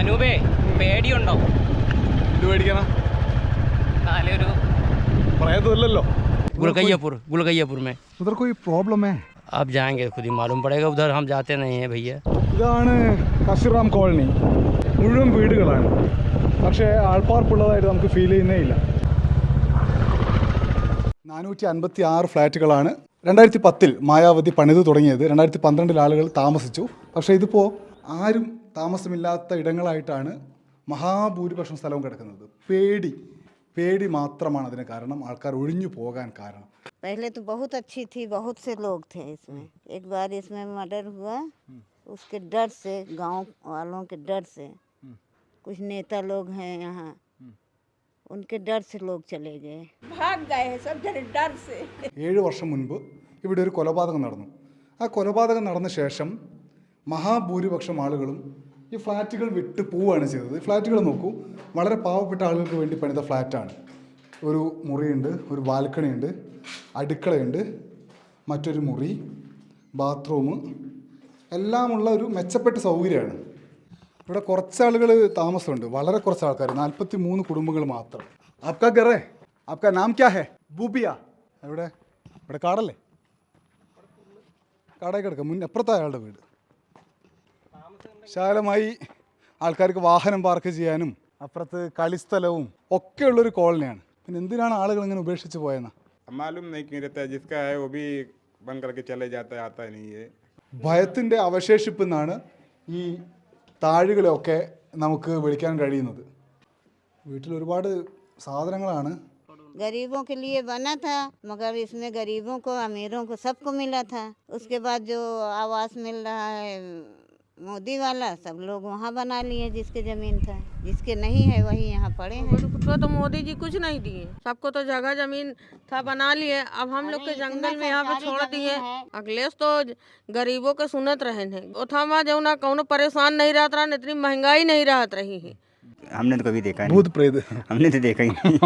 അനൂപേ പേടിയുണ്ടോ? ഇത് പേടിക്കണം, നാലൊരു പറയാത്തല്ലോ. गुलगैयापुर में उधर कोई प्रॉब्लम है? आप जाएंगे खुद ही मालूम पड़ेगा, उधर हम जाते नहीं हैं भैया. ഇതാണ് കശിറാം കോളനി. മുഴുവൻ വീടുകളാണ്, പക്ഷേ ആൾപ്പാർപ്പുള്ളതായിട്ട് നമുക്ക് ഫീൽ ചെയ്യുന്നേ ഇല്ല. 456 ഫ്ലാറ്റുകളാണ് 2010 മായാവതി പണിത് തുടങ്ങിയത്. 2012 ആളുകൾ താമസിച്ചു. പക്ഷേ ഇതിപ്പോൾ ആരും താമസമില്ലാത്ത ഇടങ്ങളായിട്ടാണ് മഹാഭൂരിപക്ഷം സ്ഥലവും കിടക്കുന്നത്. പേടി മാത്രമാണ് അതിന് കാരണം, ആൾക്കാർ ഒഴിഞ്ഞു പോകാൻ കാരണം. पहले तो बहुत अच्छी थी, बहुत से लोग थे इसमें. एक बार इसमें मर्डर हुआ, उसके डर से, गांव वालों के डर से, कुछ नेता लोग हैं यहाँ, उनके डर से लोग चले गए, भाग गए हैं सब डर से. 7 വർഷം മുൻപ് ഇവിടെ ഒരു കൊലപാതകം നടന്നു. ആ കൊലപാതകം നടന്ന ശേഷം മഹാഭൂരിപക്ഷം ആളുകളും ഈ ഫ്ലാറ്റുകൾ വിട്ട് പോവുകയാണ് ചെയ്തത്. ഫ്ലാറ്റുകൾ നോക്കൂ, വളരെ പാവപ്പെട്ട ആളുകൾക്ക് വേണ്ടി പണിത ഫ്ലാറ്റാണ്. ഒരു മുറിയുണ്ട്, ഒരു ബാൽക്കണിയുണ്ട്, അടുക്കളയുണ്ട്, മറ്റൊരു മുറി, ബാത്റൂം, എല്ലാമുള്ള ഒരു മെച്ചപ്പെട്ട സൗകര്യമാണ്. ഇവിടെ കുറച്ച് ആളുകൾ താമസമുണ്ട്, വളരെ കുറച്ച് ആൾക്കാർ, 43 കുടുംബങ്ങൾ മാത്രം. ആപ്കാ ഗറേ, ആപ്കാ നാം ക്യാ ഹേ? ബൂബിയ. ഇവിടെ കാടല്ലേ? കാടൊക്കെ കിടക്കാം. എപ്പുറത്തായ അയാളുടെ വീട്. വിശാലമായി ആൾക്കാർക്ക് വാഹനം പാർക്ക് ചെയ്യാനും അപ്പുറത്ത് കളിസ്ഥലവും ഒക്കെയുള്ളൊരു കോളനിയാണ്. പിന്നെ എന്തിനാണ് ആളുകൾ ഇങ്ങനെ ഉപേക്ഷിച്ച് പോയെന്നാ? मालूम नहीं क्यों रहता है, जिसका है वो भी बंद करके चले जाता है, आता नहीं है. ഭയത്തിൻ്റെ അവശേഷിപ്പ് എന്നാണ് ഈ താഴുകളെയൊക്കെ നമുക്ക് വിളിക്കാൻ കഴിയുന്നത്. വീട്ടിൽ ഒരുപാട് സാധനങ്ങളാണ്. गरीबों के लिए बना था, मगर इसमें गरीबों को, अमीरों को, सबको मिला था. उसके बाद जो आवास मिल रहा है मोदी वाला, सब लोग वहाँ बना लिए जिसके ज़मीन था. जिसके नहीं है वही यहाँ पड़े हैं. उनको तो मोदी जी कुछ नहीं दिए, सबको तो जगह जमीन था बना लिए. अब हम लोग के जंगल में यहाँ पे छोड़ दिए. अखिलेश तो गरीबों के सुनत रहे हैं, ओथामा जो ना कौनो परेशान नहीं रहता रहा, इतनी महंगाई नहीं रहत रही है. हमने तो कभी देखा नहीं. भूत प्रेत हमने तो देखा ही नहीं.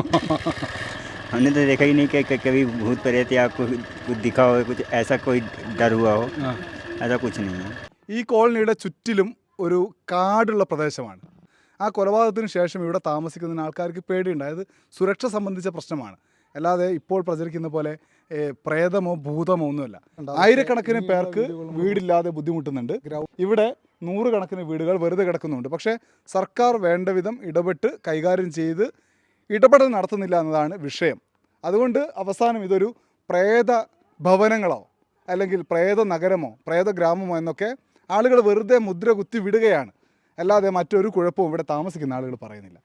हमने तो देखा ही नहीं कि कभी भूत प्रेत या कुछ दिखा हो, कुछ ऐसा कोई डर हुआ हो, ऐसा कुछ नहीं है. ഈ കോളനിയുടെ ചുറ്റിലും ഒരു കാടുള്ള പ്രദേശമാണ്. ആ കൊലപാതകത്തിന് ശേഷം ഇവിടെ താമസിക്കുന്ന ആൾക്കാർക്ക് പേടിയുണ്ടായത് സുരക്ഷ സംബന്ധിച്ച പ്രശ്നമാണ്. അല്ലാതെ ഇപ്പോൾ പ്രചരിക്കുന്ന പോലെ പ്രേതമോ ഭൂതമോ ഒന്നുമല്ല. ആയിരക്കണക്കിന് പേർക്ക് വീടില്ലാതെ ബുദ്ധിമുട്ടുന്നുണ്ട്. ഇവിടെ 100 കണക്കിന് വീടുകൾ വെറുതെ കിടക്കുന്നുണ്ട്. പക്ഷേ സർക്കാർ വേണ്ട വിധം ഇടപെട്ട് കൈകാര്യം ചെയ്ത് ഇടപെടൽ നടത്തുന്നില്ല എന്നതാണ് വിഷയം. അതുകൊണ്ട് അവസാനം ഇതൊരു പ്രേത ഭവനങ്ങളോ അല്ലെങ്കിൽ പ്രേത നഗരമോ പ്രേത ഗ്രാമമോ എന്നൊക്കെ ആളുകൾ വെറുതെ മുദ്ര കുത്തി വിടുകയാണ്. അല്ലാതെ മറ്റൊരു കുഴപ്പവും ഇവിടെ താമസിക്കുന്ന ആളുകൾ പറയുന്നില്ല.